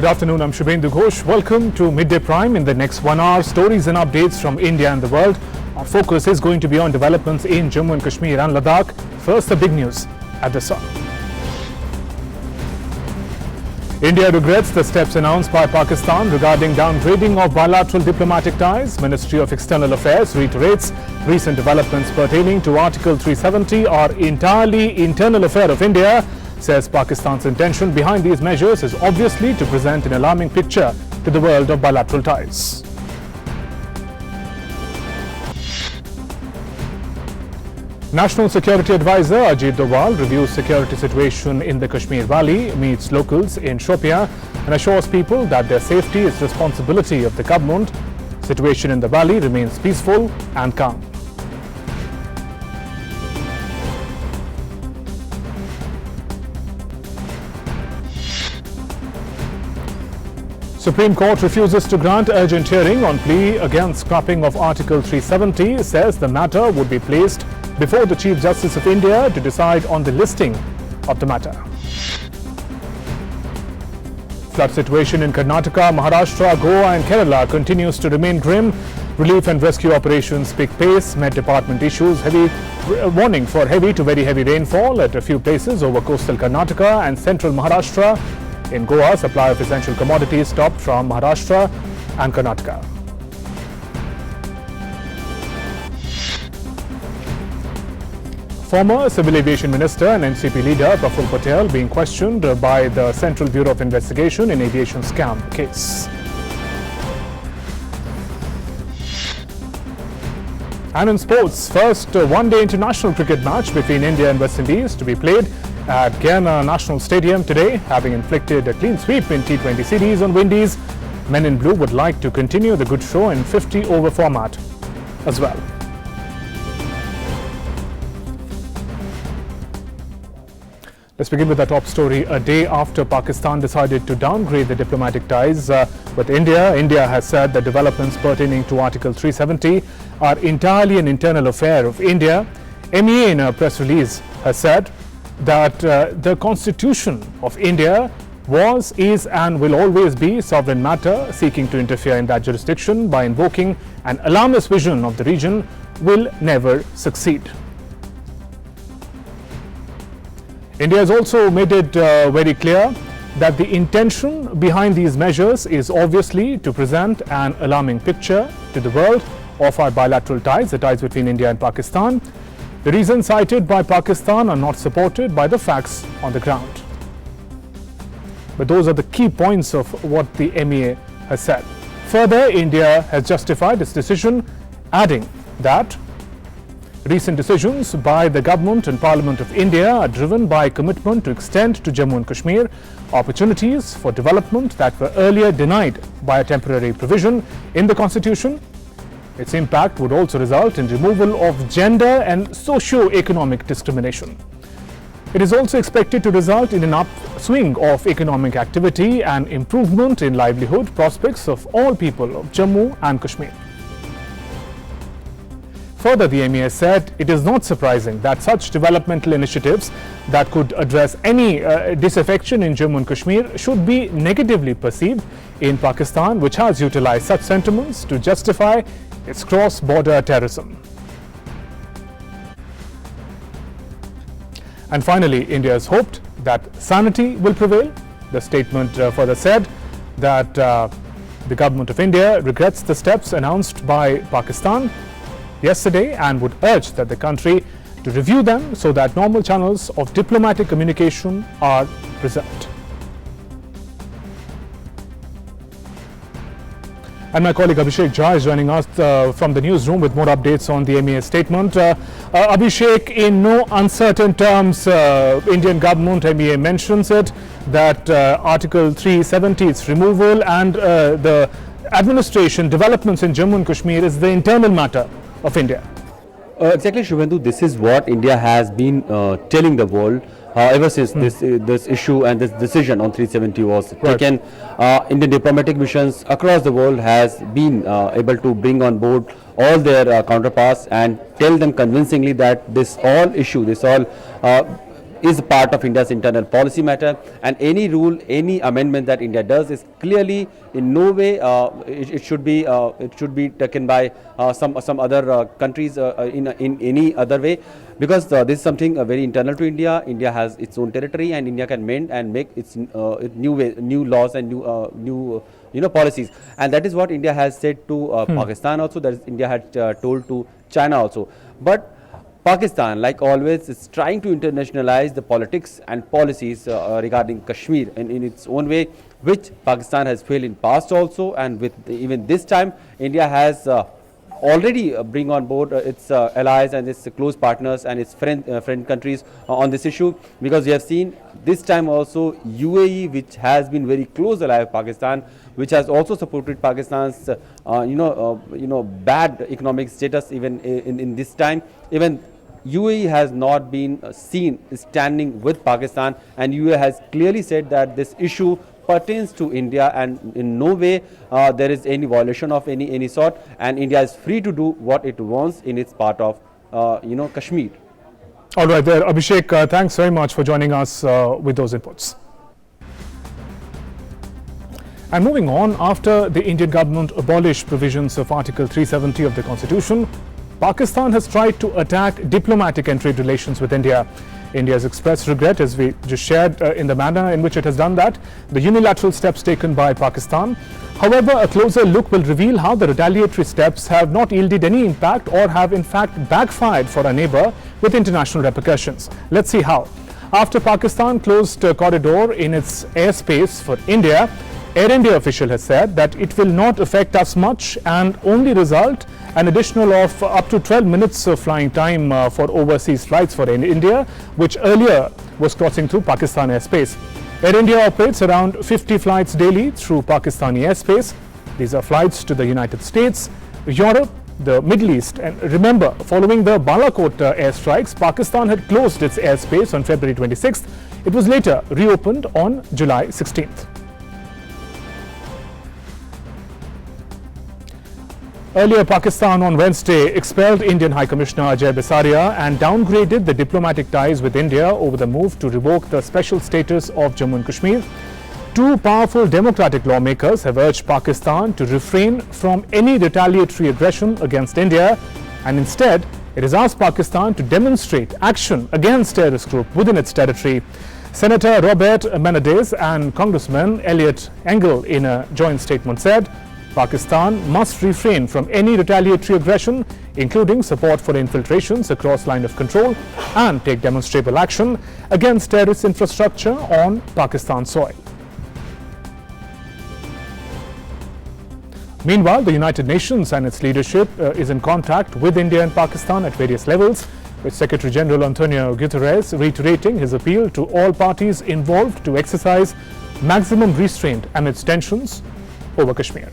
Good afternoon, I'm Shubhendu Ghosh. Welcome to Midday Prime. In the next 1 hour, stories and updates from India and the world. Our focus is going to be on developments in Jammu and Kashmir and Ladakh. First, the big news at the start. India regrets the steps announced by Pakistan regarding downgrading of bilateral diplomatic ties. Ministry of External Affairs reiterates recent developments pertaining to Article 370 are entirely internal affair of India. Says Pakistan's intention behind these measures is obviously to present an alarming picture to the world of bilateral ties. National Security Advisor Ajit Doval reviews security situation in the Kashmir Valley, meets locals in Shopia and assures people that their safety is responsibility of the government. Situation in the valley remains peaceful and calm. Supreme Court refuses to grant urgent hearing on plea against scrapping of Article 370, says the matter would be placed before the Chief Justice of India to decide on the listing of the matter. Flood situation in Karnataka, Maharashtra, Goa and Kerala continues to remain grim. Relief and rescue operations pick pace. Met Department issues warning for heavy to very heavy rainfall at a few places over coastal Karnataka and central Maharashtra. In Goa, supply of essential commodities stopped from Maharashtra and Karnataka. Former Civil Aviation Minister and NCP leader Praful Patel being questioned by the Central Bureau of Investigation in aviation scam case. And in sports, first one-day international cricket match between India and West Indies to be played at Guyana National Stadium today, having inflicted a clean sweep in T20 series on Windies. Men in Blue would like to continue the good show in 50-over format as well. Let's begin with the top story. A day after Pakistan decided to downgrade the diplomatic ties with India, India has said that developments pertaining to Article 370 are entirely an internal affair of India. MEA in a press release has said that the Constitution of India was, is and will always be sovereign matter. Seeking to interfere in that jurisdiction by invoking an alarmist vision of the region will never succeed. India has also made it very clear that the intention behind these measures is obviously to present an alarming picture to the world of our bilateral ties, the ties between India and Pakistan. The reasons cited by Pakistan are not supported by the facts on the ground. But those are the key points of what the MEA has said. Further, India has justified its decision, adding that recent decisions by the government and Parliament of India are driven by commitment to extend to Jammu and Kashmir opportunities for development that were earlier denied by a temporary provision in the Constitution. Its impact would also result in removal of gender and socio-economic discrimination. It is also expected to result in an upswing of economic activity and improvement in livelihood prospects of all people of Jammu and Kashmir. Further, the MEA said it is not surprising that such developmental initiatives that could address any disaffection in Jammu and Kashmir should be negatively perceived in Pakistan, which has utilized such sentiments to justify its cross-border terrorism. And finally, India has hoped that sanity will prevail. The statement further said that the government of India regrets the steps announced by Pakistan yesterday and would urge that the country to review them so that normal channels of diplomatic communication are preserved. And my colleague Abhishek Jha is joining us from the newsroom with more updates on the MEA statement. Abhishek, in no uncertain terms, Indian government MEA mentions it that Article 370, its removal and the administration developments in Jammu and Kashmir is the internal matter of India. Exactly, Shubhendu. This is what India has been telling the world ever since this issue and this decision on 370 was taken. Indian diplomatic missions across the world has been able to bring on board all their counterparts and tell them convincingly that this all issue, this all is part of India's internal policy matter, and any rule, any amendment that India does is clearly in no way it should be taken by some other countries in any other way, because this is something very internal to India. India has its own territory, and India can mend and make its new laws and new policies, and that is what India has said to Pakistan also. That is, India had told to China also. But Pakistan, like always, is trying to internationalize the politics and policies regarding Kashmir in its own way, which Pakistan has failed in past also, and with even this time, India has already bring on board its allies and its close partners and its friend countries on this issue, because we have seen this time also UAE, which has been very close ally of Pakistan, which has also supported Pakistan's bad economic status even in this time. Even UAE has not been seen standing with Pakistan, and UAE has clearly said that this issue pertains to India, and in no way there is any violation of any sort, and India is free to do what it wants in its part of Kashmir. All right there, Abhishek, thanks very much for joining us with those inputs. And moving on, after the Indian government abolished provisions of Article 370 of the Constitution, Pakistan has tried to attack diplomatic and trade relations with India. India has expressed regret, as we just shared, in the manner in which it has done that, the unilateral steps taken by Pakistan. However, a closer look will reveal how the retaliatory steps have not yielded any impact or have in fact backfired for our neighbor with international repercussions. Let's see how. After Pakistan closed a corridor in its airspace for India, Air India official has said that it will not affect us much and only result an additional of up to 12 minutes of flying time for overseas flights for India, which earlier was crossing through Pakistan airspace. Air India operates around 50 flights daily through Pakistani airspace. These are flights to the United States, Europe, the Middle East. And remember, following the Balakot airstrikes, Pakistan had closed its airspace on February 26th. It was later reopened on July 16th. Earlier, Pakistan on Wednesday expelled Indian High Commissioner Ajay Bisaria and downgraded the diplomatic ties with India over the move to revoke the special status of Jammu and Kashmir. Two powerful democratic lawmakers have urged Pakistan to refrain from any retaliatory aggression against India, and instead it has asked Pakistan to demonstrate action against terrorist group within its territory. Senator Robert Menendez and Congressman Elliot Engel in a joint statement said Pakistan must refrain from any retaliatory aggression, including support for infiltrations across line of control, and take demonstrable action against terrorist infrastructure on Pakistan soil. Meanwhile, the United Nations and its leadership is in contact with India and Pakistan at various levels, with Secretary General Antonio Guterres reiterating his appeal to all parties involved to exercise maximum restraint amidst tensions over Kashmir.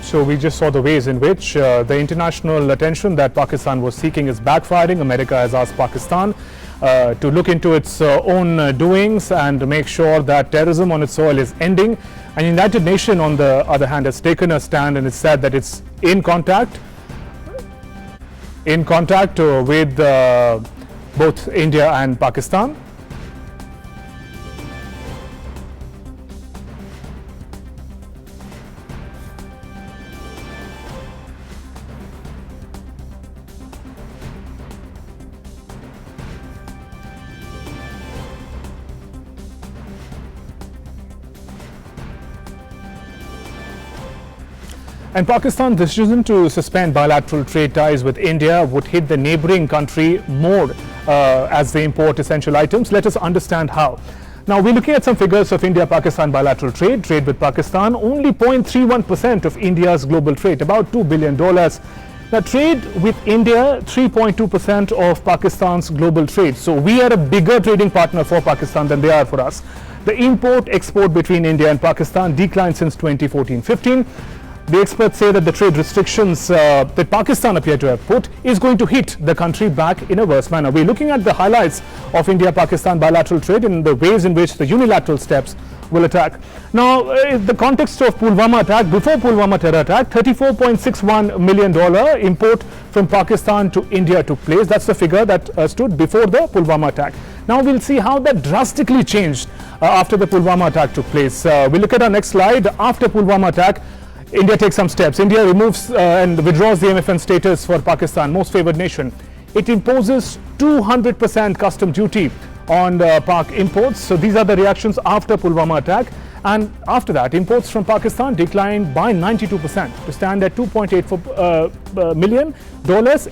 So we just saw the ways in which the international attention that Pakistan was seeking is backfiring. America has asked Pakistan to look into its own doings and make sure that terrorism on its soil is ending. And United Nations, on the other hand, has taken a stand and it's said that it's in contact with both India and Pakistan. And Pakistan's decision to suspend bilateral trade ties with India would hit the neighboring country more as they import essential items. Let us understand how. Now, we're looking at some figures of India-Pakistan bilateral trade. Trade with Pakistan, only 0.31% of India's global trade, about $2 billion. Now, trade with India, 3.2% of Pakistan's global trade. So we are a bigger trading partner for Pakistan than they are for us. The import-export between India and Pakistan declined since 2014-15. the experts say that the trade restrictions that Pakistan appear to have put is going to hit the country back in a worse manner. We're looking at the highlights of India-Pakistan bilateral trade in the ways in which the unilateral steps will attack. Now, in the context of Pulwama attack, before Pulwama terror attack, $34.61 million import from Pakistan to India took place. That's the figure that stood before the Pulwama attack. Now we'll see how that drastically changed after the Pulwama attack took place. We look at our next slide. After Pulwama attack, India takes some steps. India removes and withdraws the MFN status for Pakistan, most favored nation. It imposes 200% custom duty on Pak imports. So these are the reactions after Pulwama attack. And after that, imports from Pakistan declined by 92% to stand at $2.84 million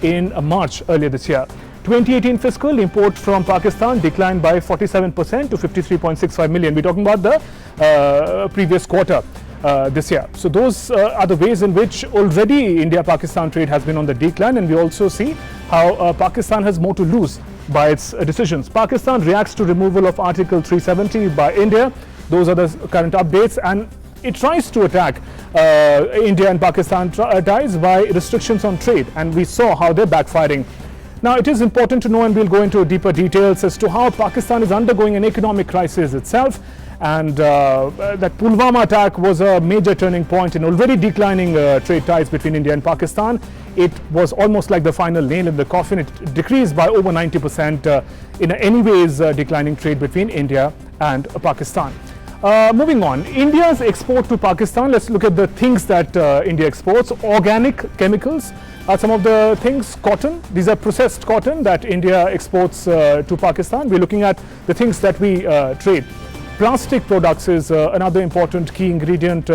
in March earlier this year. 2018 fiscal import from Pakistan declined by 47% to 53.65 million. We're talking about the previous quarter this year. So those are the ways in which already India-Pakistan trade has been on the decline, and we also see how Pakistan has more to lose by its decisions. Pakistan reacts to removal of Article 370 by India. Those are the current updates, and it tries to attack India and Pakistan ties by restrictions on trade, and we saw how they're backfiring. Now, it is important to know, and we'll go into deeper details as to how Pakistan is undergoing an economic crisis itself, and that Pulwama attack was a major turning point in already declining trade ties between India and Pakistan. It was almost like the final nail in the coffin. It decreased by over 90% in a anyways declining trade between India and Pakistan. Moving on, India's export to Pakistan. Let's look at the things that India exports. Organic chemicals are some of the things. Cotton, these are processed cotton that India exports to Pakistan. We're looking at the things that we trade. Plastic products is another important key ingredient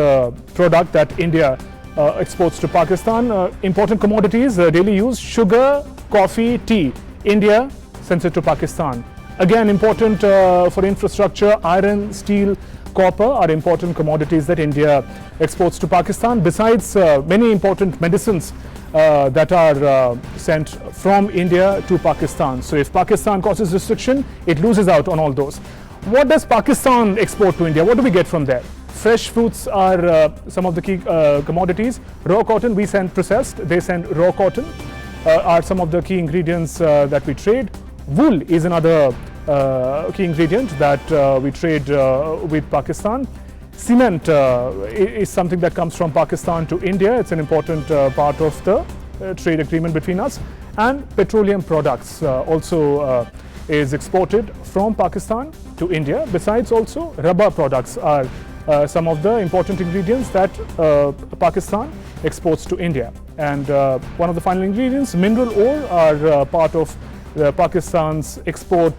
product that India exports to Pakistan. Important commodities, daily use, sugar, coffee, tea. India sends it to Pakistan. Again, important for infrastructure, iron, steel, copper are important commodities that India exports to Pakistan, besides many important medicines that are sent from India to Pakistan. So if Pakistan causes restriction, it loses out on all those. What does Pakistan export to India? What do we get from there? Fresh fruits are some of the key commodities. Raw cotton, we send processed, they send raw cotton, are some of the key ingredients that we trade. Wool is another key ingredient that we trade with Pakistan. Cement is something that comes from Pakistan to India. It's an important part of the trade agreement between us. And petroleum products also is exported from Pakistan to India. Besides, also rubber products are some of the important ingredients that Pakistan exports to India. And one of the final ingredients, mineral ore, are part of Pakistan's export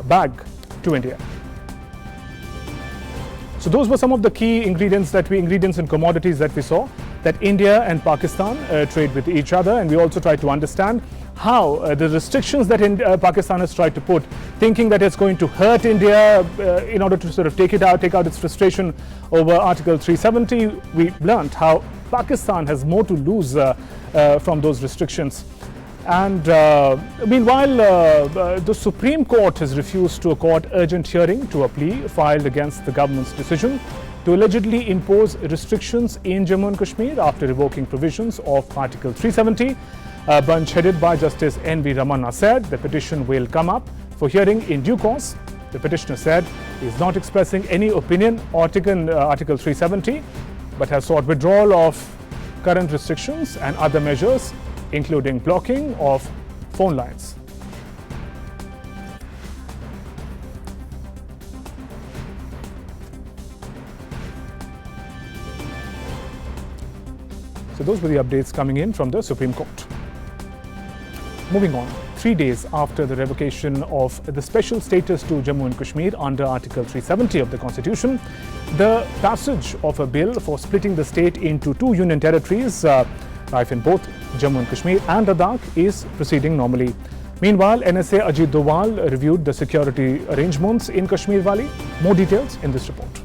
bag to India. So those were some of the key ingredients and commodities that we saw that India and Pakistan trade with each other, and we also tried to understand how the restrictions that Pakistan has tried to put, thinking that it's going to hurt India in order to sort of take out its frustration over Article 370. We learned how Pakistan has more to lose from those restrictions. And meanwhile, the Supreme Court has refused to accord urgent hearing to a plea filed against the government's decision to allegedly impose restrictions in Jammu and Kashmir after revoking provisions of Article 370. A bench headed by Justice N.V. Ramana said the petition will come up for hearing in due course. The petitioner said he is not expressing any opinion on Article 370, but has sought withdrawal of current restrictions and other measures, including blocking of phone lines. So those were the updates coming in from the Supreme Court. Moving on, 3 days after the revocation of the special status to Jammu and Kashmir under Article 370 of the Constitution, the passage of a bill for splitting the state into 2 union territories, in both Jammu and Kashmir and Ladakh, is proceeding normally. Meanwhile, NSA Ajit Doval reviewed the security arrangements in Kashmir Valley. More details in this report.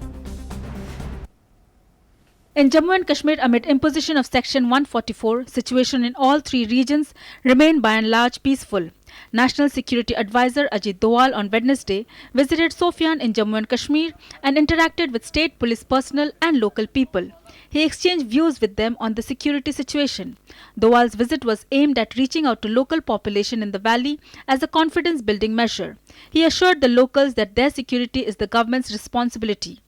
In Jammu and Kashmir, amid imposition of Section 144, situation in all three regions remained by and large peaceful. National Security Advisor Ajit Doval on Wednesday visited Sofian in Jammu and Kashmir and interacted with state police personnel and local people. He exchanged views with them on the security situation. Doval's visit was aimed at reaching out to local population in the valley as a confidence-building measure. He assured the locals that their security is the government's responsibility.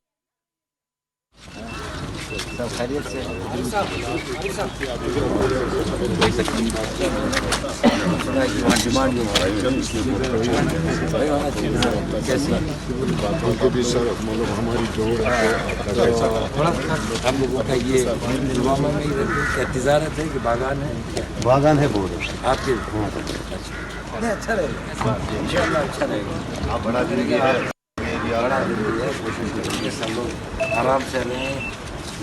बागान है board आपके अच्छा रहेगा इंशाल्लाह अच्छा रहेगा आप बड़ा दिल्ली है कोशिश करेंगे सब लोग आराम से रहें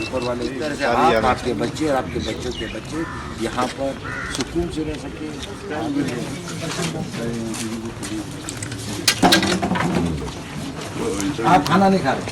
ऊपर वाले की तरह से आप आपके बच्चे और आपके बच्चों के बच्चे यहाँ पर सुकून से रह सके। आप खाना नहीं खा रहे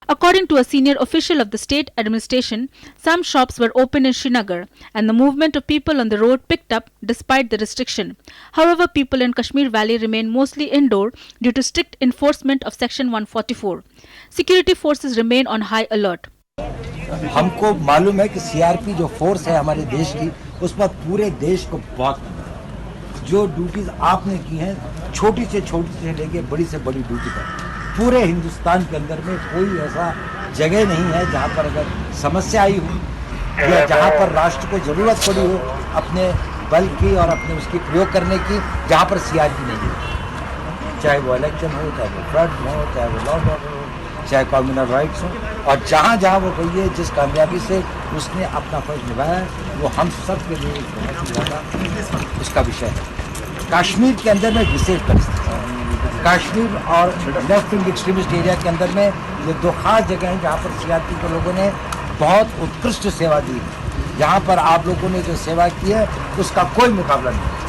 According to a senior official of the state administration, some shops were open in Srinagar and the movement of people on the road picked up despite the restriction. However, people in Kashmir Valley remain mostly indoor due to strict enforcement of Section 144. Security forces remain on high alert. हमको मालूम है कि CRP जो force है हमारे देश की उस पर पूरे देश को बहुत जो ड्यूटीज आपने की हैं छोटी से लेके बड़ी से बड़ी ड्यूटी तक पूरे हिंदुस्तान के अंदर में कोई ऐसा जगह नहीं है जहाँ पर अगर समस्या आई हो या जहाँ पर राष्ट्र को जरूरत पड़ी हो अपने बल की और अपने उसकी प्रयोग करने की जहाँ पर सीआरपी नहीं हो, चाहे वो इलेक्शन हो, चाहे वो फ्लड हो, चाहे वो लॉ ऑर्डर हो, चाहे कम्युनल राइट्स हो, और जहाँ जहाँ वो गई है जिस कामयाबी से उसने अपना फर्ज निभाया वो हम सब के लिए बहुत ही ज़्यादा उसका विषय है। कश्मीर के अंदर में विशेष परिस्थिति है। कश्मीर और लेफ्ट विंग एक्सट्रीमिस्ट एरिया के अंदर में ये दो खास जगह हैं जहाँ पर सीआरपी के लोगों ने बहुत उत्कृष्ट सेवा दी। यहाँ पर आप लोगों ने जो सेवा की है उसका कोई मुकाबला नहीं।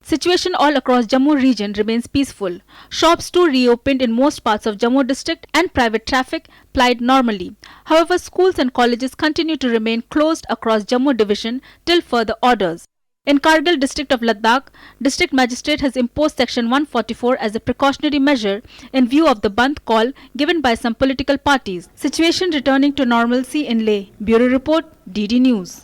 Situation all across Jammu region remains peaceful. Shops too reopened in most parts of Jammu district and private traffic plied normally. However, schools and colleges continue to remain closed across Jammu division till further orders. In Kargil district of Ladakh, district magistrate has imposed Section 144 as a precautionary measure in view of the Bandh call given by some political parties. Situation returning to normalcy in Leh. Bureau Report, DD News.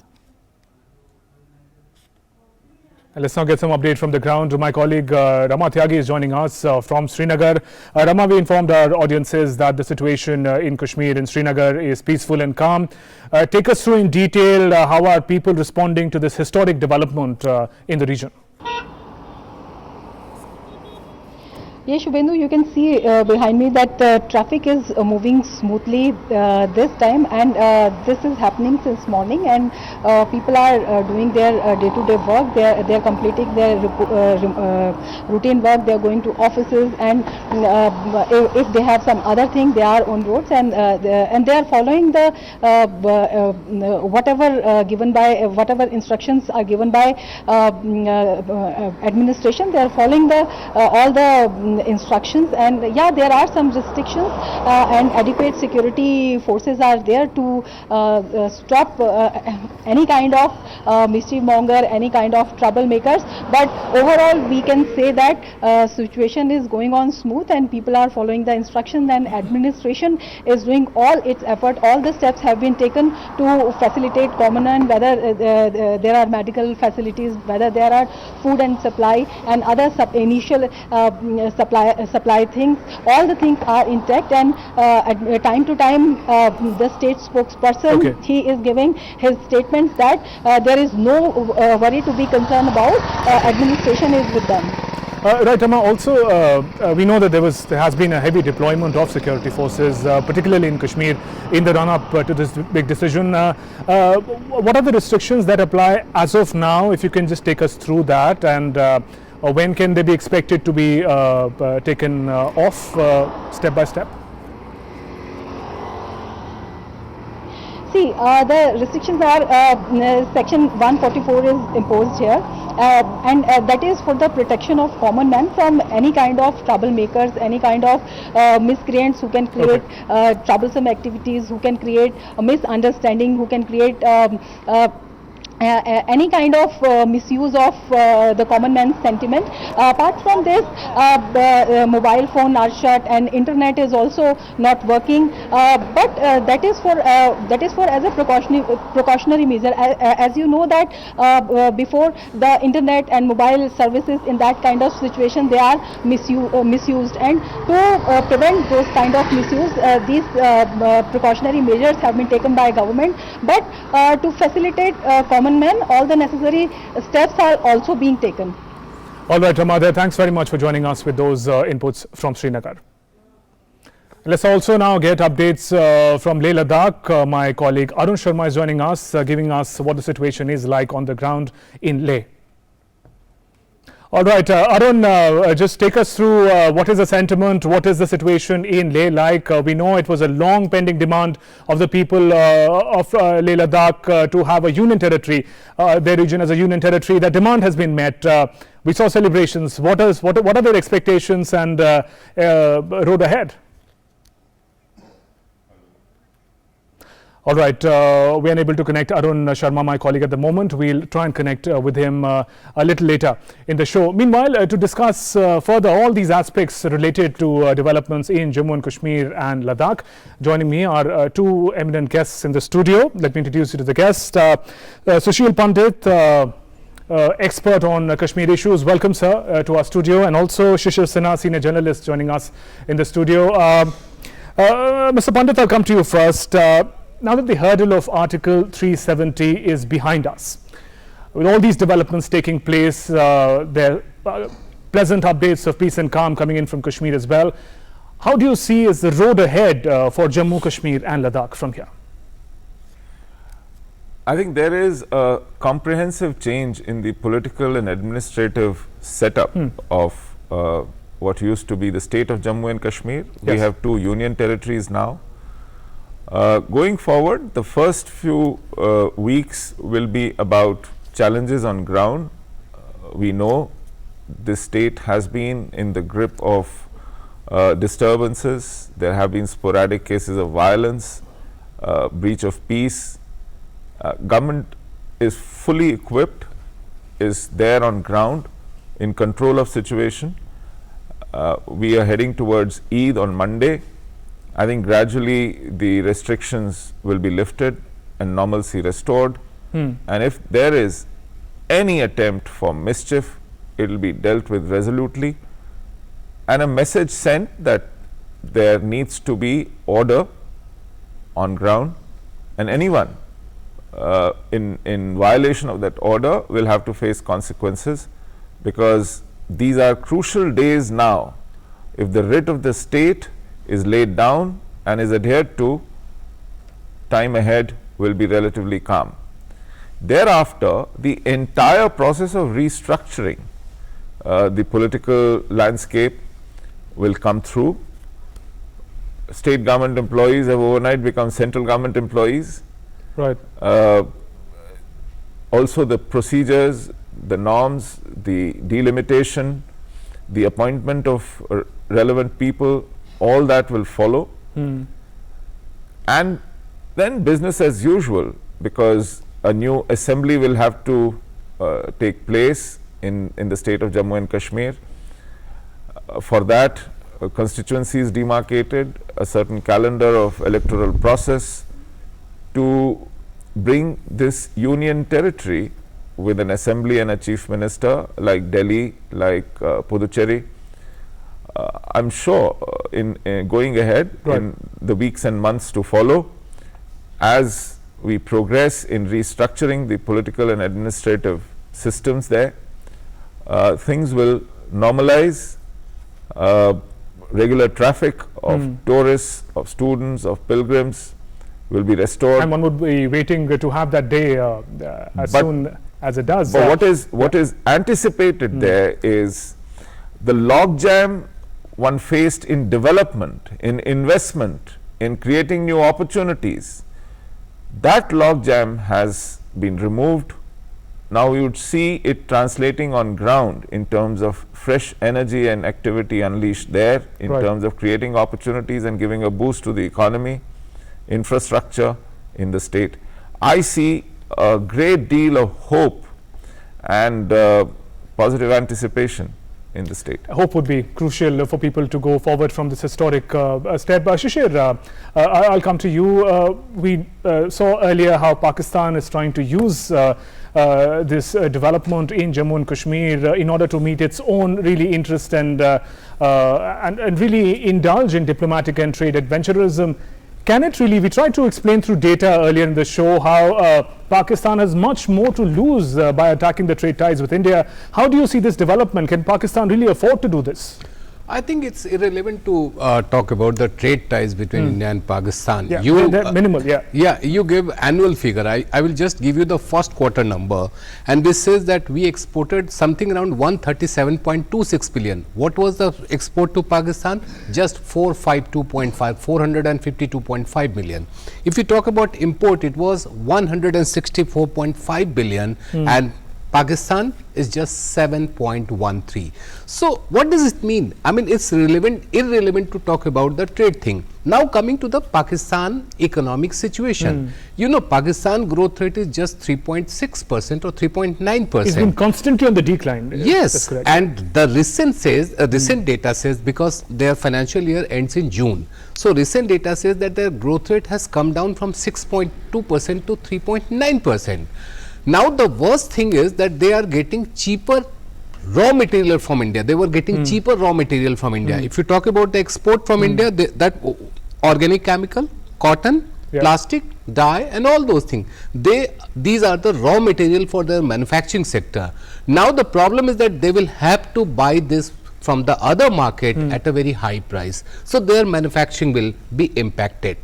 Let's now get some update from the ground. My colleague Rama Tyagi is joining us from Srinagar. Rama, we informed our audiences that the situation in Kashmir, in Srinagar, is peaceful and calm. Take us through in detail how are people responding to this historic development in the region? Yes, Shubhendu, you can see behind me that traffic is moving smoothly this time, and this is happening since morning, and people are doing their day-to-day work. They are completing their routine work. They are going to offices, and if they have some other thing, they are on roads, and they are following the whatever instructions are given by administration. They are following the all the instructions, and yeah, there are some restrictions and adequate security forces are there to stop any kind of mischief monger, any kind of troublemakers. But overall we can say that situation is going on smooth and people are following the instructions, and administration is doing all its effort. All the steps have been taken to facilitate common man, whether there are medical facilities, whether there are food and supply and other initial supply things. All the things are intact, and time to time the state spokesperson, he is giving his statements that there is no worry to be concerned about. Administration is with them. Right, Amma. Also, we know that there has been a heavy deployment of security forces, particularly in Kashmir, in the run-up to this big decision. What are the restrictions that apply as of now? If you can just take us through that, and When can they be expected to be taken off step by step? See, the restrictions are section 144 is imposed here, and that is for the protection of common man from any kind of troublemakers, any kind of miscreants who can create troublesome activities, who can create a misunderstanding, who can create any kind of misuse of the common man's sentiment. Apart from this, the mobile phone are shut and internet is also not working. But that is for as a precautionary measure. As you know that before the internet and mobile services in that kind of situation, they are misused, and to prevent those kind of misuse, these precautionary measures have been taken by government. But to facilitate common men, all the necessary steps are also being taken. All right, Ramadha, thanks very much for joining us with those inputs from Srinagar. Let's also now get updates from Leh Ladakh. My colleague Arun Sharma is joining us, giving us what the situation is like on the ground in Leh. All right, Arun, just take us through what is the sentiment, what is the situation in Leh like. We know it was a long pending demand of the people of Leh Ladakh to have a union territory, their region as a union territory. That demand has been met. We saw celebrations. What are their expectations and road ahead? All right, we are unable to connect Arun Sharma, my colleague, at the moment. We'll try and connect with him a little later in the show. Meanwhile, to discuss further all these aspects related to developments in Jammu and Kashmir and Ladakh, joining me are two eminent guests in the studio. Let me introduce you to the guest. Sushil Pandit, expert on Kashmir issues. Welcome, sir, to our studio. And also Shishir Sinha, senior journalist, joining us in the studio. Mr. Pandit, I'll come to you first. Now that the hurdle of Article 370 is behind us, with all these developments taking place, there are pleasant updates of peace and calm coming in from Kashmir as well. How do you see is the road ahead for Jammu, Kashmir and Ladakh from here? I think there is a comprehensive change in the political and administrative setup of what used to be the state of Jammu and Kashmir. We have two union territories now. Going forward, the first few weeks will be about challenges on ground. We know this state has been in the grip of disturbances. There have been sporadic cases of violence, breach of peace. Government is fully equipped, is there on ground, in control of situation. We are heading towards Eid on Monday. I think gradually the restrictions will be lifted and normalcy restored. And if there is any attempt for mischief, it will be dealt with resolutely. And a message sent that there needs to be order on ground, and anyone in violation of that order will have to face consequences, because these are crucial days now. If the writ of the state is laid down and is adhered to, time ahead will be relatively calm. Thereafter, the entire process of restructuring the political landscape will come through. State government employees have overnight become central government employees. Right. Also the procedures, the norms, the delimitation, the appointment of relevant people, all that will follow. And then business as usual, because a new assembly will have to take place in the state of Jammu and Kashmir. For that, a constituency is demarcated, a certain calendar of electoral process to bring this union territory with an assembly and a chief minister like Delhi, like Puducherry. I'm sure in going ahead in the weeks and months to follow, as we progress in restructuring the political and administrative systems there, things will normalize. Regular traffic of tourists, of students, of pilgrims will be restored. And one would be waiting to have that day as soon as it does. But what is anticipated there is the logjam one faced in development, in investment, in creating new opportunities. That logjam has been removed. Now you would see it translating on ground in terms of fresh energy and activity unleashed there, in terms of creating opportunities and giving a boost to the economy, infrastructure in the state. I see a great deal of hope and positive anticipation in the state. Hope would be crucial for people to go forward from this historic step. Shishir, I'll come to you. We saw earlier how Pakistan is trying to use this development in Jammu and Kashmir in order to meet its own really interest and really indulge in diplomatic and trade adventurism. Can it really? We tried to explain through data earlier in the show how Pakistan has much more to lose by attacking the trade ties with India. How do you see this development? Can Pakistan really afford to do this? I think it's irrelevant to talk about the trade ties between India and Pakistan. Yeah, they're minimal, Yeah, you give annual figure. I will just give you the first quarter number, and this says that we exported something around 137.26 billion. What was the export to Pakistan? Just 452.5 million. If you talk about import, it was 164.5 billion and Pakistan is just 7.13. So what does it mean? I mean, it's irrelevant to talk about the trade thing. Now coming to the Pakistan economic situation, you know, Pakistan growth rate is just 3.6% or 3.9%. It's been constantly on the decline. Yes, and the recent data says, because their financial year ends in June. So recent data says that their growth rate has come down from 6.2% to 3.9%. Now the worst thing is that they are getting cheaper raw material from India. They were getting cheaper raw material from India. If you talk about the export from India, that organic chemical, cotton, plastic, dye and all those things, these are the raw material for their manufacturing sector. Now the problem is that they will have to buy this from the other market at a very high price. So their manufacturing will be impacted.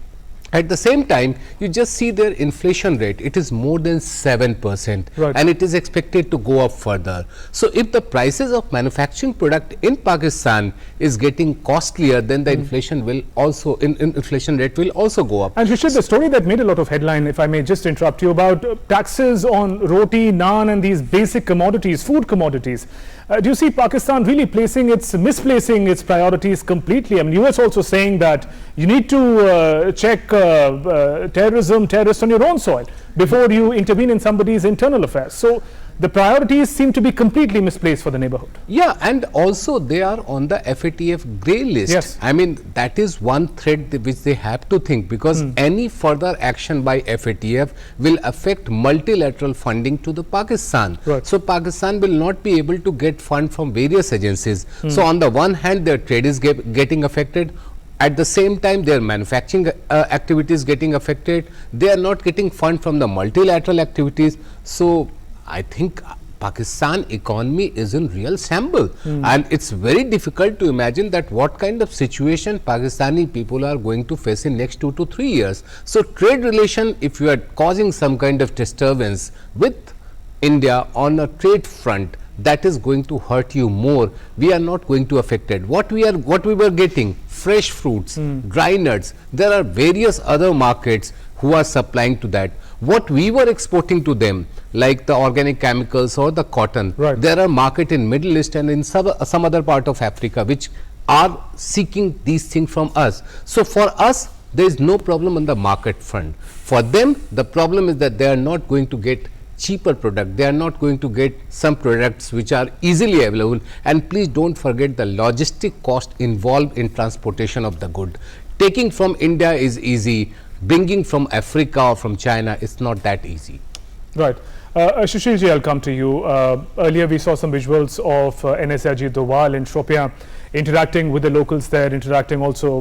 At the same time, you just see their inflation rate, it is more than 7% and it is expected to go up further. So if the prices of manufacturing product in Pakistan is getting costlier, then the inflation will also, inflation rate will also go up. And Rishit, the story that made a lot of headline, if I may just interrupt you, about taxes on roti, naan and these basic commodities, food commodities. Do you see Pakistan really misplacing its priorities completely? I mean, US also saying that you need to check terrorists on your own soil before you intervene in somebody's internal affairs. So the priorities seem to be completely misplaced for the neighborhood. Yeah, and also they are on the FATF grey list. Yes. I mean, that is one threat which they have to think, because any further action by FATF will affect multilateral funding to the Pakistan. So Pakistan will not be able to get fund from various agencies. So on the one hand, their trade is getting affected. At the same time, their manufacturing activities getting affected. They are not getting fund from the multilateral activities. So I think Pakistan economy is in real shambles, and it's very difficult to imagine that what kind of situation Pakistani people are going to face in next 2 to 3 years. So trade relation, if you are causing some kind of disturbance with India on a trade front, that is going to hurt you more. We are not going to affect it. What we were getting, fresh fruits, dry nuts, there are various other markets who are supplying to that. What we were exporting to them, like the organic chemicals or the cotton, there are market in Middle East and in some other part of Africa which are seeking these things from us. So for us, there is no problem on the market front. For them, the problem is that they are not going to get cheaper product, they are not going to get some products which are easily available. And please don't forget the logistic cost involved in transportation of the good. Taking from India is easy, bringing from Africa or from China is not that easy. Right. Shishirji, I'll come to you. Earlier we saw some visuals of NSA Ajit Doval in Shopia interacting with the locals there, interacting also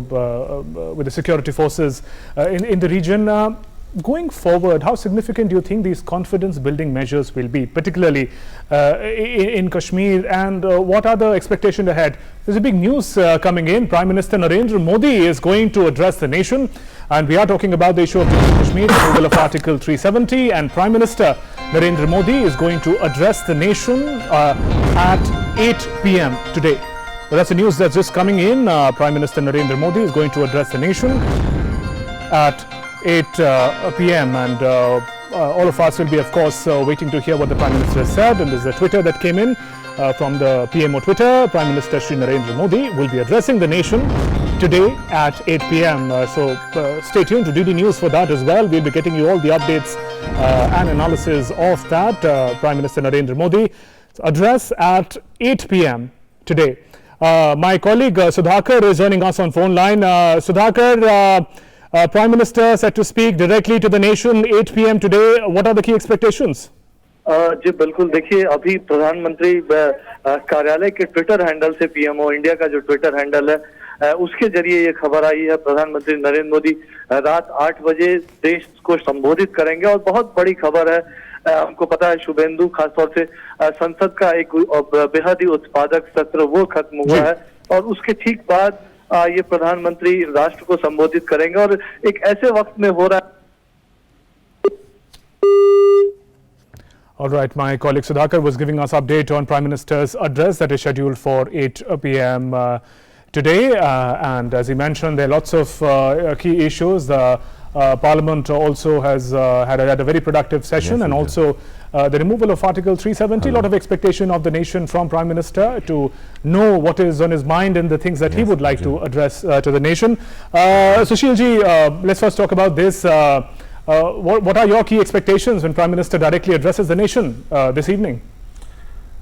with the security forces in the region. Going forward, how significant do you think these confidence building measures will be, particularly in Kashmir, and what are the expectations ahead? There's a big news coming in. Prime Minister Narendra Modi is going to address the nation, and we are talking about the issue of Kashmir, removal of Article 370, and Prime Minister Narendra Modi is going to address the nation at 8 p.m. today. Well, that's the news that's just coming in. Prime Minister Narendra Modi is going to address the nation at 8 p.m. and all of us will be, of course, waiting to hear what the Prime Minister has said. And there's a Twitter that came in from the PMO Twitter. Prime Minister Shri Narendra Modi will be addressing the nation today at 8 p.m. So stay tuned to DD News for that as well. We'll be getting you all the updates and analysis of that. Prime Minister Narendra Modi address at 8 p.m. today. My colleague Sudhakar is joining us on phone line. Sudhakar, Prime Minister set to speak directly to the nation 8 p.m. today. What are the key expectations? जी बिल्कुल, देखिए अभी प्रधानमंत्री कार्यालय के Twitter handle से PMO India का जो Twitter handle है उसके जरिए ये खबर आई है। प्रधानमंत्री नरेंद्र मोदी रात 8 बजे देश को संबोधित करेंगे और बहुत बड़ी खबर है। हमको पता है शुभेंदु खासतौर से संसद का एक बेहद ही उत्पादक सत्र वो खत्म हुआ है और उसके ठीक बाद ये प्रधानमंत्री राष्ट्र को संबोधित करेंगे और एक ऐसे वक्त में हो रहा है। All right, my colleague Sudhakar was giving us update on Prime Minister's address that is scheduled for 8 p.m. Today, and as he mentioned, there are lots of key issues. Parliament also has had a very productive session, and also the removal of Article 370. A lot of expectation of the nation from Prime Minister to know what is on his mind and the things that he would like to address to the nation. Sushil ji, let's first talk about this. What are your key expectations when Prime Minister directly addresses the nation this evening?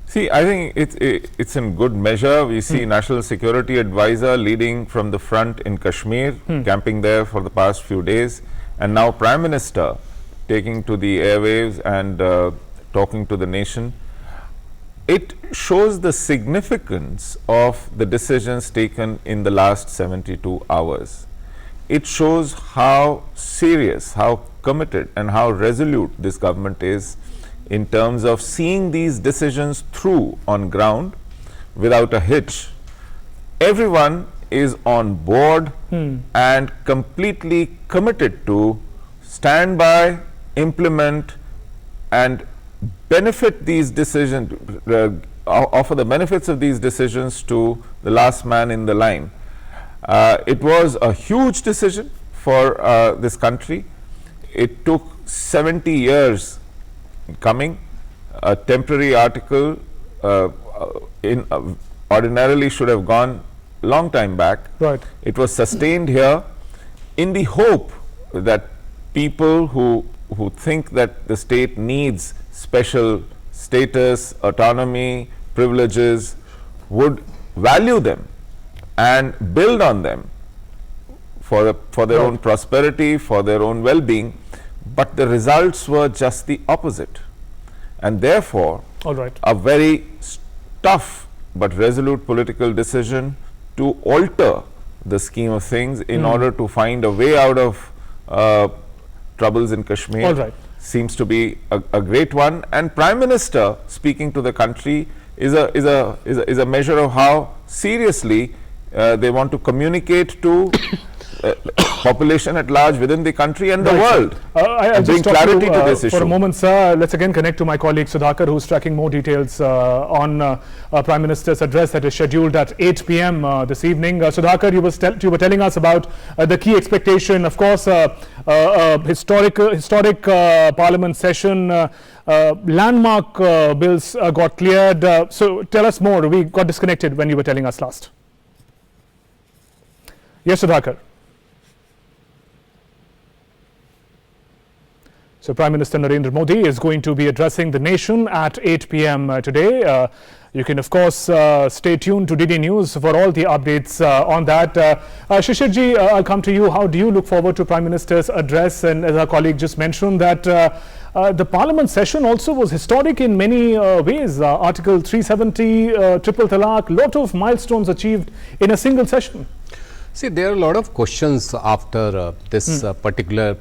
See, I think it's in good measure. We see National Security Advisor leading from the front in Kashmir, camping there for the past few days, and now Prime Minister taking to the airwaves and talking to the nation. It shows the significance of the decisions taken in the last 72 hours. It shows how serious, how committed and how resolute this government is in terms of seeing these decisions through on ground without a hitch. Everyone is on board and completely committed to stand by, implement and benefit these decisions, offer the benefits of these decisions to the last man in the line. It was a huge decision for this country. It took 70 years coming. A temporary article ordinarily should have gone long time back. Right. It was sustained here in the hope that people who think that the state needs special status, autonomy, privileges would value them and build on them for their own prosperity, for their own well-being, but the results were just the opposite. And therefore, a very tough but resolute political decision to alter the scheme of things in order to find a way out of troubles in Kashmir seems to be a great one. And Prime Minister speaking to the country is a measure of how seriously they want to communicate to population at large within the country and the world. I'll bring just clarity to this issue. For a moment, sir. Let's again connect to my colleague Sudhakar, who's tracking more details on Prime Minister's address that is scheduled at 8 p.m. This evening. Sudhakar, you were telling us about the key expectation. Of course, historic Parliament session. Landmark bills got cleared. So tell us more. We got disconnected when you were telling us last. Yes, Sudhakar. So Prime Minister Narendra Modi is going to be addressing the nation at 8 p.m. today. You can, of course, stay tuned to DD News for all the updates on that. Shishir ji, I'll come to you. How do you look forward to Prime Minister's address? And as our colleague just mentioned that the Parliament session also was historic in many ways. Article 370, triple talaq, lot of milestones achieved in a single session. See, there are a lot of questions after this particular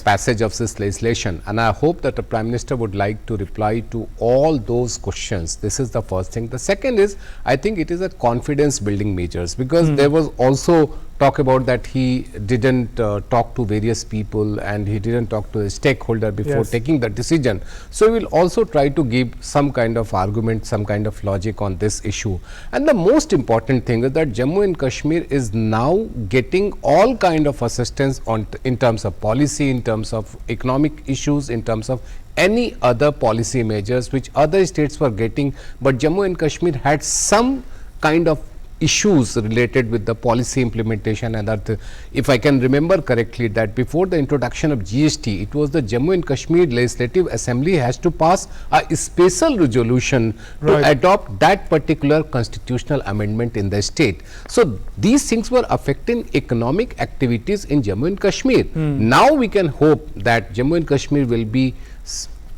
passage of this legislation, and I hope that the Prime Minister would like to reply to all those questions. This is the first thing. The second is, I think it is a confidence building measures, because there was also talk about that he didn't talk to various people and he didn't talk to a stakeholder before taking the decision. So we will also try to give some kind of argument, some kind of logic on this issue. And the most important thing is that Jammu and Kashmir is now getting all kind of assistance on in terms of policy, in terms of economic issues, in terms of any other policy measures which other states were getting, but Jammu and Kashmir had some kind of issues related with the policy implementation. And that, if I can remember correctly, that before the introduction of GST, it was the Jammu and Kashmir Legislative Assembly has to pass a special resolution to adopt that particular constitutional amendment in the state. So these things were affecting economic activities in Jammu and Kashmir. Now we can hope that Jammu and Kashmir will be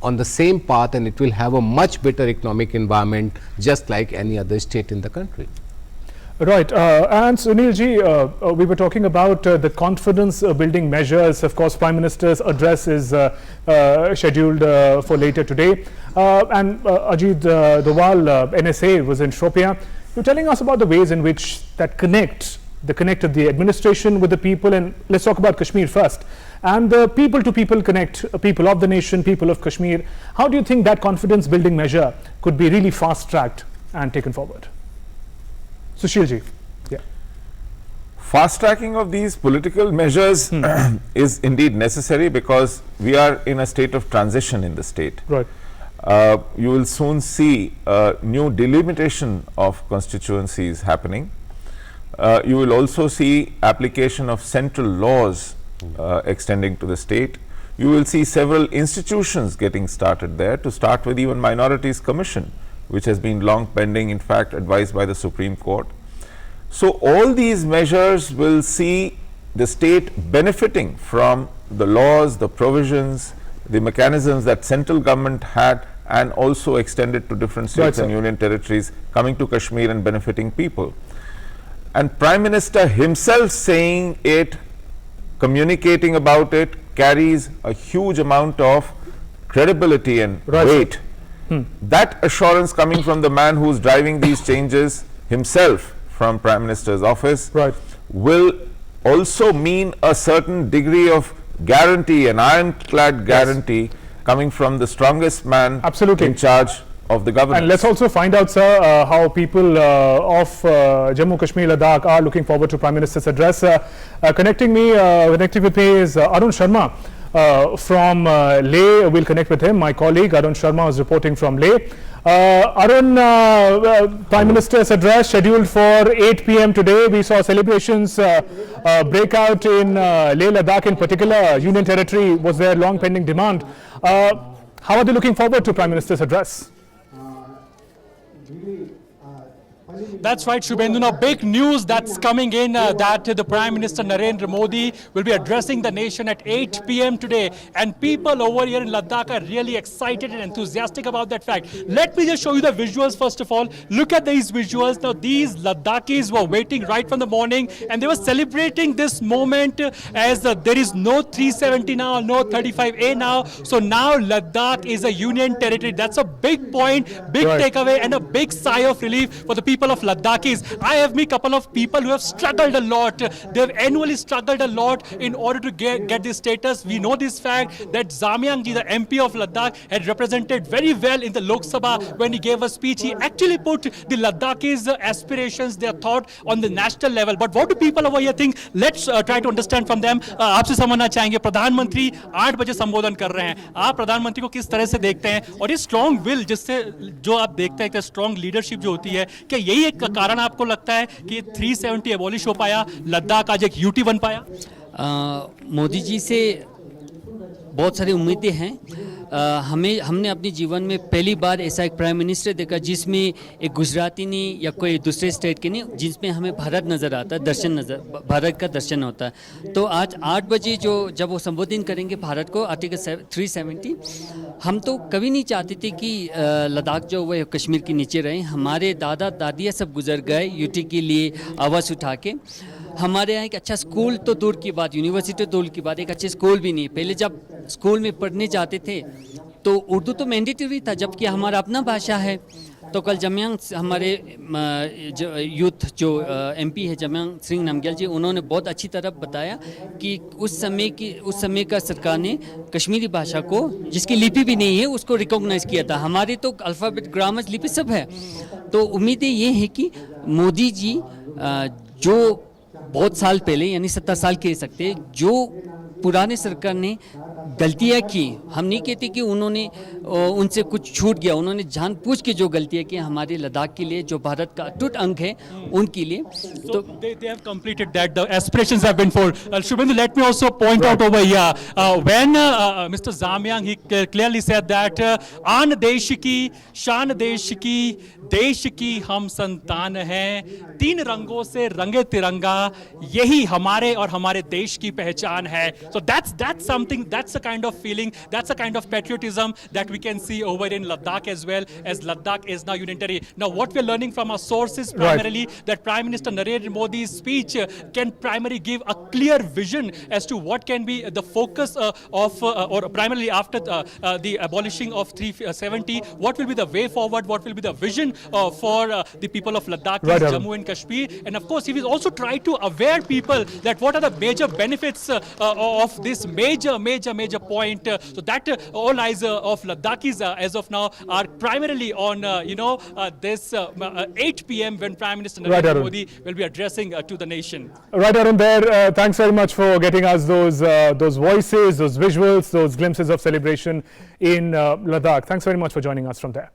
on the same path and it will have a much better economic environment just like any other state in the country. Right, and Sunil ji, we were talking about the confidence building measures. Of course, Prime Minister's address is scheduled for later today. And Ajit Doval, NSA, was in Shopia. You're telling us about the ways in which that connected the administration with the people. And let's talk about Kashmir first. And the people to people connect, people of the nation, people of Kashmir. How do you think that confidence building measure could be really fast tracked and taken forward? Sushil ji. Yeah. Fast tracking of these political measures is indeed necessary because we are in a state of transition in the state. Right. You will soon see a new delimitation of constituencies happening. You will also see application of central laws extending to the state. You will see several institutions getting started there, to start with even Minorities Commission, which has been long pending, in fact advised by the Supreme Court. So all these measures will see the state benefiting from the laws, the provisions, the mechanisms that central government had and also extended to different states and union territories, coming to Kashmir and benefiting people. And Prime Minister himself saying it, communicating about it, carries a huge amount of credibility and weight. That assurance coming from the man who's driving these changes himself from Prime Minister's office will also mean a certain degree of guarantee, an ironclad guarantee coming from the strongest man in charge of the government. And let's also find out, sir, how people of Jammu Kashmir Ladakh are looking forward to Prime Minister's address. Connecting with me is Arun Sharma from Leh. We'll connect with him. My colleague Arun Sharma is reporting from Leh. Arun, Prime Minister's address scheduled for 8 p.m. today. We saw celebrations break out in Leh Ladakh in particular. Union territory was their long pending demand. How are they looking forward to Prime Minister's address? That's right, Shubhendu. Now, big news that's coming in that the Prime Minister Narendra Modi will be addressing the nation at 8 p.m. today. And people over here in Ladakh are really excited and enthusiastic about that fact. Let me just show you the visuals first of all. Look at these visuals. Now, these Ladakhis were waiting right from the morning and they were celebrating this moment as there is no 370 now, no 35A now. So now Ladakh is a union territory. That's a big point, big takeaway and a big sigh of relief for the people of Ladakhis. I have met a couple of people who have struggled a lot. They have annually struggled a lot in order to get this status. We know this fact that Zamyang ji, the MP of Ladakh, had represented very well in the Lok Sabha when he gave a speech. He actually put the Ladakhis' aspirations, their thought on the national level. But what do people over here think? Let's try to understand from them. आपसे समझना चाहेंगे, प्रधानमंत्री 8 बजे संबोधन कर रहे हैं. आप प्रधानमंत्री को किस तरह से देखते हैं और ये स्ट्रॉन्ग विल जिससे जो आप देखते हैं कि स्ट्रॉन्ग लीडरशिप जो होती है, क्या यही एक कारण आपको लगता है कि 370 एबॉलिश हो पाया, लद्दाख आज एक यूटी बन पाया? मोदी जी से बहुत सारी उम्मीदें हैं. हमने अपने जीवन में पहली बार ऐसा एक प्राइम मिनिस्टर देखा जिसमें एक गुजराती नहीं या कोई दूसरे स्टेट के नहीं, जिसमें हमें भारत नज़र आता है, भारत का दर्शन होता है. तो आज 8 बजे जब वो संबोधित करेंगे भारत को आर्टिकल 370, हम तो कभी नहीं चाहते थे कि लद्दाख जो वो कश्मीर के नीचे रहे. हमारे दादा दादियाँ सब गुजर गए यूटी के लिए आवाज़ उठा के. हमारे यहाँ एक अच्छा स्कूल तो दूर की बात, यूनिवर्सिटी तो दूर की बात, एक अच्छे स्कूल भी नहीं. पहले जब स्कूल में पढ़ने जाते थे तो उर्दू तो मैंडेटरी था, जबकि हमारा अपना भाषा है. तो कल जमयांग हमारे यूथ जो MP है जमयांग सिंह नामग्याल जी, उन्होंने बहुत अच्छी तरह बताया कि उस समय का सरकार ने कश्मीरी भाषा को, जिसकी लिपि भी नहीं है, उसको रिकॉग्नाइज किया था। हमारे तो अल्फ़ाबेट, ग्रामर, लिपि सब है। तो उम्मीदें ये है कि मोदी जी जो बहुत साल पहले, यानी 70 साल कह सकते, जो पुराने सरकार ने गलतियां की, हम नहीं कहते कि उन्होंने उनसे कुछ छूट गया, उन्होंने जानबूझ के जो गलतियां की हमारे लद्दाख के लिए, जो भारत का अटूट अंग है, उनके लिए। So they have completed that. The aspirations have been full. Shubhendu, let me also point out over here when Mr. Zamyang, he clearly said that आन देश की, शान देश की, देश की हम संतान हैं, 3 रंगों से रंगे तिरंगा, यही हमारे और हमारे देश की पहचान है. So that's something, that's a kind of feeling, that's a kind of patriotism that we can see over in Ladakh as well, as Ladakh is now unitary. Now what we're learning from our sources primarily, that Prime Minister Narendra Modi's speech can primarily give a clear vision as to what can be the focus of, or primarily after the abolishing of 370, what will be the way forward, what will be the vision for the people of Ladakh, Jammu and Kashmir. And of course he will also try to aware people that what are the major benefits of this major point. So that all eyes of Ladakis as of now are primarily on this 8 p.m. when Prime Minister Narendra Modi will be addressing to the nation. Right, Arun, there. Thanks very much for getting us those voices, those visuals, those glimpses of celebration in Ladakh. Thanks very much for joining us from there.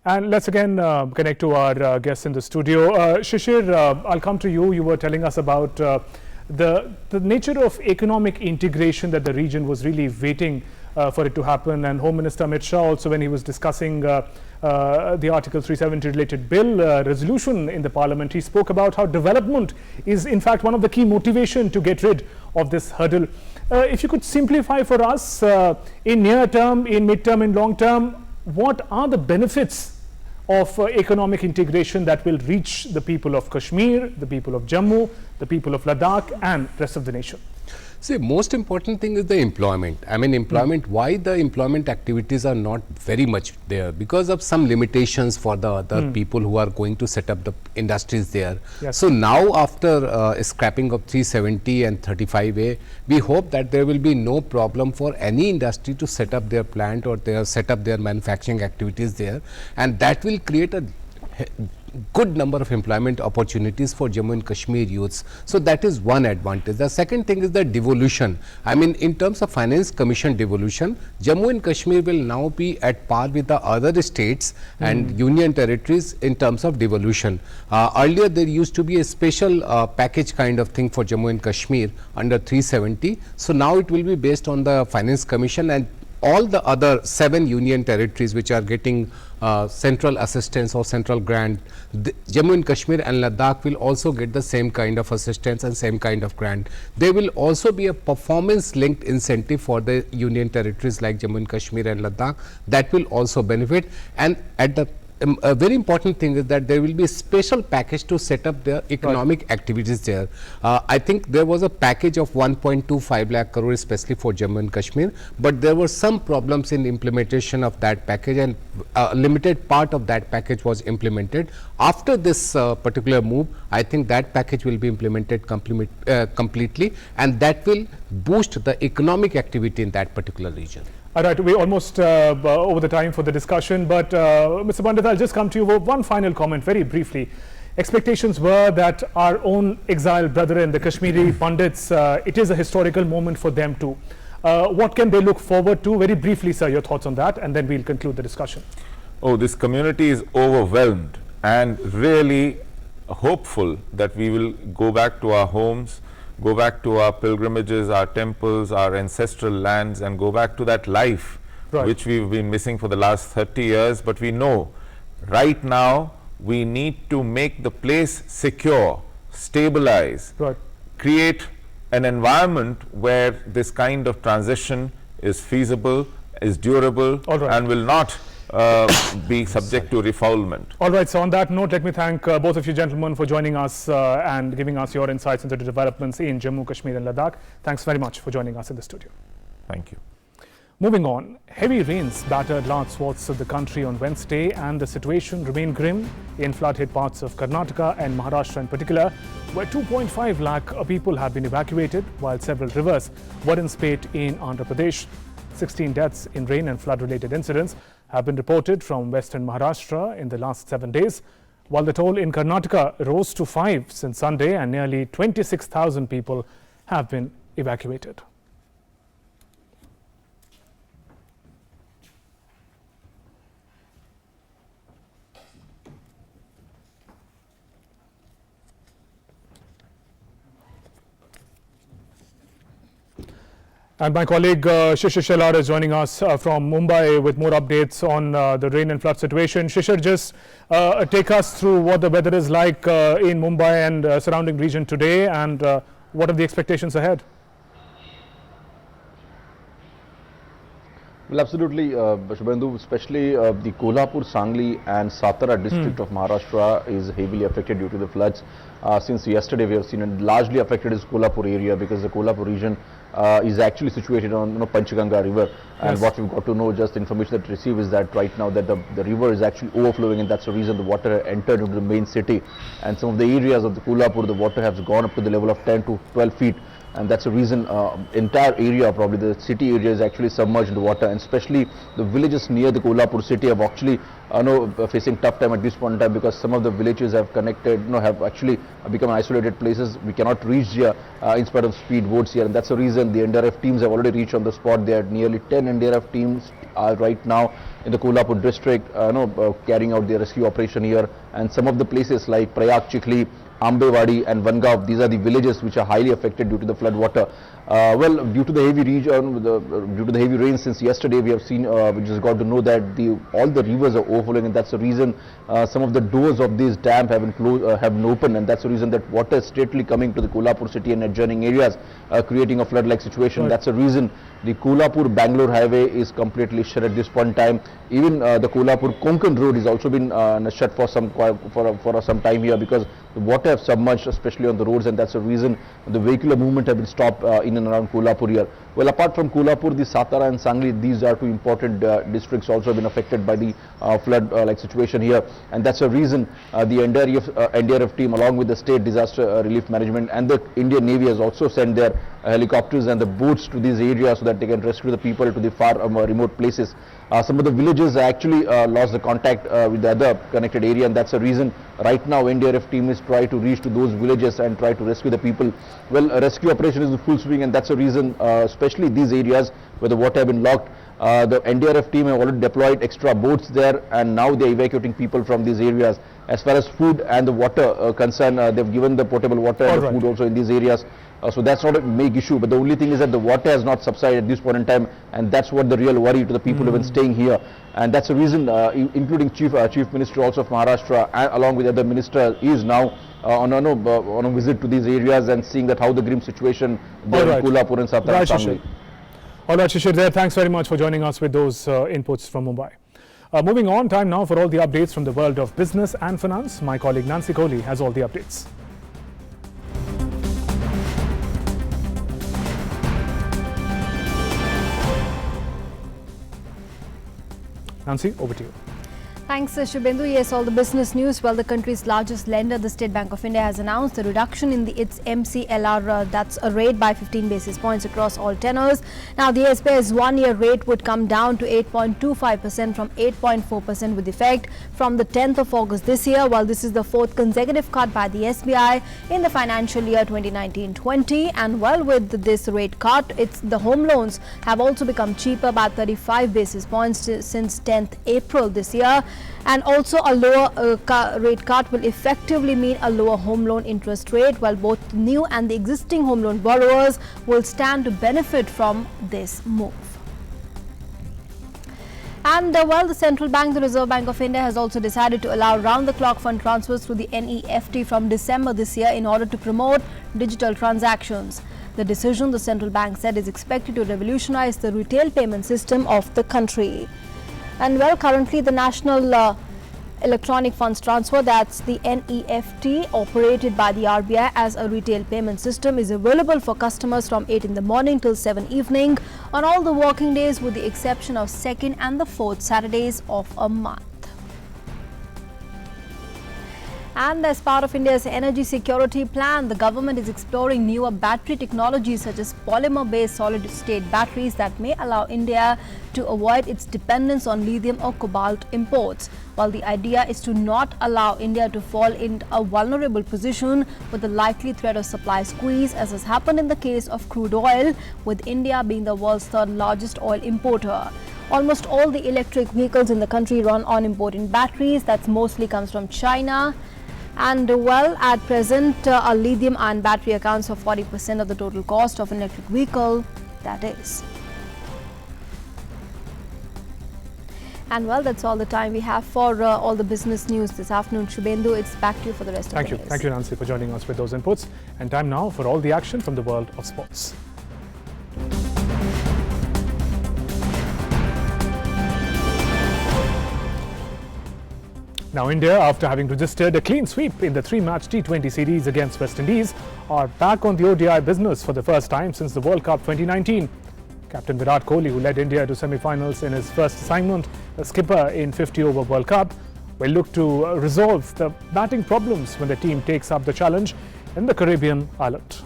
And let's again connect to our guests in the studio. Shishir, I'll come to you. You were telling us about the nature of economic integration that the region was really waiting for it to happen. And Home Minister Amit Shah also, when he was discussing the Article 370 related bill resolution in the parliament, he spoke about how development is in fact one of the key motivation to get rid of this hurdle. If you could simplify for us in near term, in mid term, in long term, what are the benefits of economic integration that will reach the people of Kashmir, the people of Jammu, the people of Ladakh and rest of the nation? See, most important thing is the employment. I mean, employment, why the employment activities are not very much there? Because of some limitations for the other people who are going to set up the industries there. Yes. So now after scrapping of 370 and 35A, we hope that there will be no problem for any industry to set up their plant or set up their manufacturing activities there. And that will create a good number of employment opportunities for Jammu and Kashmir youths. So that is one advantage. The second thing is the devolution. I mean, in terms of Finance Commission devolution, Jammu and Kashmir will now be at par with the other states and union territories in terms of devolution. Earlier there used to be a special package kind of thing for Jammu and Kashmir under 370. So now it will be based on the Finance Commission, and all the other 7 union territories which are getting central assistance or central grant, Jammu and Kashmir and Ladakh will also get the same kind of assistance and same kind of grant. There will also be a performance linked incentive for the union territories like Jammu and Kashmir and Ladakh that will also benefit. And at the a very important thing is that there will be a special package to set up their economic activities there. I think there was a package of 1.25 lakh crore especially for Jammu and Kashmir, but there were some problems in implementation of that package, and a limited part of that package was implemented. After this particular move, I think that package will be implemented completely, and that will boost the economic activity in that particular region. All right, we're almost over the time for the discussion, but Mr. Pandit, I'll just come to you with one final comment very briefly. Expectations were that our own exiled brethren, the Kashmiri Pandits, it is a historical moment for them too. What can they look forward to? Very briefly, sir, your thoughts on that, and then we'll conclude the discussion. Oh, this community is overwhelmed and really hopeful that we will go back to our homes, go back to our pilgrimages, our temples, our ancestral lands, and go back to that life which we've been missing for the last 30 years. But we know right now we need to make the place secure, stabilize, create an environment where this kind of transition is feasible, is durable, and will not be subject to refoulement. All right, so on that note, let me thank both of you gentlemen for joining us and giving us your insights into the developments in Jammu, Kashmir and Ladakh. Thanks very much for joining us in the studio. Thank you. Moving on, heavy rains battered large swaths of the country on Wednesday, and the situation remained grim in flood-hit parts of Karnataka and Maharashtra in particular, where 2.5 lakh people have been evacuated, while several rivers were in spate in Andhra Pradesh. 16 deaths in rain and flood-related incidents have been reported from western Maharashtra in the last 7 days, while the toll in Karnataka rose to 5 since Sunday, and nearly 26,000 people have been evacuated. And my colleague Shishir Shelar is joining us from Mumbai with more updates on the rain and flood situation. Shishir, just take us through what the weather is like in Mumbai and surrounding region today, and what are the expectations ahead? Well, absolutely, Shubhendu, especially the Kolhapur, Sangli and Satara district of Maharashtra is heavily affected due to the floods. Since yesterday, we have seen it largely affected is Kolhapur area, because the Kolhapur region is actually situated on Panchganga river. And what we've got to know, just information that we receive, is that right now that the river is actually overflowing, and that's the reason the water entered into the main city. And some of the areas of the Kolhapur, the water has gone up to the level of 10 to 12 feet. And that's the reason entire area, probably the city area, is actually submerged in water, and especially the villages near the Kolhapur city have actually facing tough time at this point in time, because some of the villages have connected, have actually become isolated places. We cannot reach here in spite of speed boats here, and that's the reason the NDRF teams have already reached on the spot. There are nearly 10 NDRF teams are right now in the Kolhapur district, carrying out their rescue operation here, and some of the places like Prayag, Chikhli, Ambewadi and Vangav, these are the villages which are highly affected due to the flood water. Well, due to the heavy due to the heavy rain since yesterday, we have seen, we just got to know that all the rivers are overflowing, and that's the reason some of the doors of these dams have been opened, and that's the reason that water is straightly coming to the Kolhapur city and adjoining areas, creating a flood-like situation. Right. That's the reason the Kolhapur-Bangalore highway is completely shut at this point in time. Even the Kolhapur-Konkan road has also been shut for some time here, because the water have submerged, especially on the roads, and that's the reason the vehicular movement have been stopped in and around Kolhapur here. Well, apart from Kolhapur, the Satara and Sangli, these are two important districts also have been affected by the flood-like situation here, and that's the reason the NDRF team, along with the State Disaster Relief Management and the Indian Navy, has also sent their helicopters and the boats to these areas so that they can rescue the people to the far remote places. Some of the villages actually lost the contact with the other connected area, and that's the reason right now NDRF team is trying to reach to those villages and try to rescue the people. Well, a rescue operation is in full swing, and that's the reason, especially these areas where the water have been locked, the NDRF team have already deployed extra boats there, and now they're evacuating people from these areas. As far as food and the water concern, they've given the potable water and the food also in these areas. So that's not a big issue, but the only thing is that the water has not subsided at this point in time, and that's what the real worry to the people who have been staying here. And that's the reason, including Chief Minister also of Maharashtra, and along with other ministers, is now on a visit to these areas and seeing that how the grim situation there in Kolhapur and Satara and Sangli. All right, Shishir, there. Thanks very much for joining us with those inputs from Mumbai. Moving on, time now for all the updates from the world of business and finance. My colleague Nancy Kohli has all the updates. Nancy, over to you. Thanks, Shubhendu. Yes, all the business news. Well, the country's largest lender, the State Bank of India, has announced a reduction in its MCLR, that's a rate by 15 basis points across all tenors. Now, the SBI's one-year rate would come down to 8.25% from 8.4% with effect from the 10th of August this year, while this is the fourth consecutive cut by the SBI in the financial year 2019-20. And well, with this rate cut, the home loans have also become cheaper by 35 basis points since 10th April this year. And also a lower rate cut will effectively mean a lower home loan interest rate, while both new and the existing home loan borrowers will stand to benefit from this move. And well, the central bank, the Reserve Bank of India, has also decided to allow round-the-clock fund transfers through the NEFT from December this year in order to promote digital transactions. The decision, the central bank said, is expected to revolutionize the retail payment system of the country. And well, currently the national electronic funds transfer, that's the NEFT, operated by the RBI as a retail payment system, is available for customers from 8 in the morning till 7 evening on all the working days with the exception of 2nd and the 4th Saturdays of a month. And as part of India's energy security plan, the government is exploring newer battery technologies such as polymer-based solid-state batteries that may allow India to avoid its dependence on lithium or cobalt imports. While the idea is to not allow India to fall in a vulnerable position with the likely threat of supply squeeze, as has happened in the case of crude oil, with India being the world's third largest oil importer. Almost all the electric vehicles in the country run on imported batteries. That mostly comes from China. And well, at present, a lithium-ion battery accounts for 40% of the total cost of an electric vehicle, that is. And well, that's all the time we have for all the business news this afternoon. Shubhendu, it's back to you for the rest of the news. Thank you, Nancy, for joining us with those inputs. And time now for all the action from the world of sports. Now, India, after having registered a clean sweep in the 3-match T20 series against West Indies, are back on the ODI business for the first time since the World Cup 2019. Captain Virat Kohli, who led India to semi-finals in his first assignment as skipper in 50-over World Cup, will look to resolve the batting problems when the team takes up the challenge in the Caribbean island.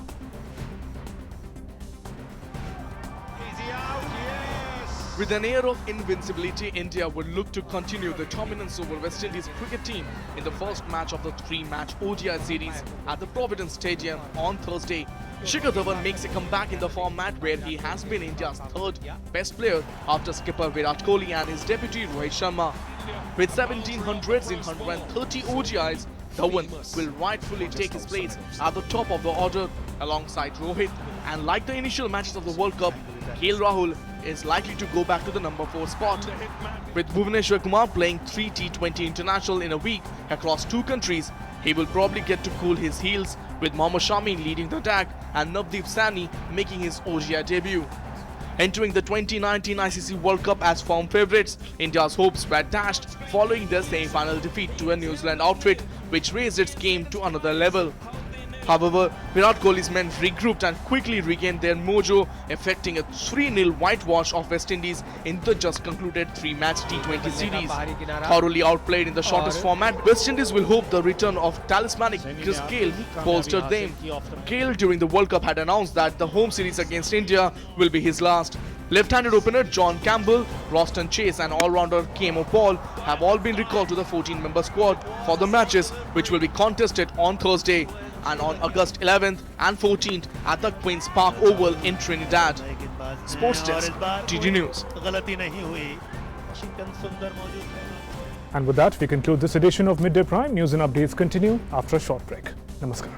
With an air of invincibility, India would look to continue the dominance over West Indies cricket team in the first match of the 3-match ODI series at the Providence Stadium on Thursday. Shikhar Dhawan makes a comeback in the format where he has been India's third best player after skipper Virat Kohli and his deputy Rohit Sharma. With 1700s in 130 ODIs, Dhawan will rightfully take his place at the top of the order alongside Rohit, and like the initial matches of the World Cup, KL Rahul is likely to go back to the number 4 spot. With Bhuvneshwar Kumar playing 3 T20 international in a week across 2 countries, he will probably get to cool his heels, with Mohammad Shami leading the attack and Navdeep Saini making his ODI debut. Entering the 2019 ICC World Cup as firm favourites, India's hopes were dashed following their semi-final defeat to a New Zealand outfit which raised its game to another level. However, Virat Kohli's men regrouped and quickly regained their mojo, effecting a 3-0 whitewash of West Indies in the just concluded 3-match T20 series. Thoroughly outplayed in the shortest format, West Indies will hope the return of talismanic Chris Gayle bolstered them. Gayle during the World Cup had announced that the home series against India will be his last. Left-handed opener John Campbell, Roston Chase and all-rounder KMO Paul have all been recalled to the 14-member squad for the matches which will be contested on Thursday and on August 11th and 14th at the Queen's Park Oval in Trinidad. Sports Desk, TG News. And with that, we conclude this edition of Midday Prime. News and updates continue after a short break. Namaskar.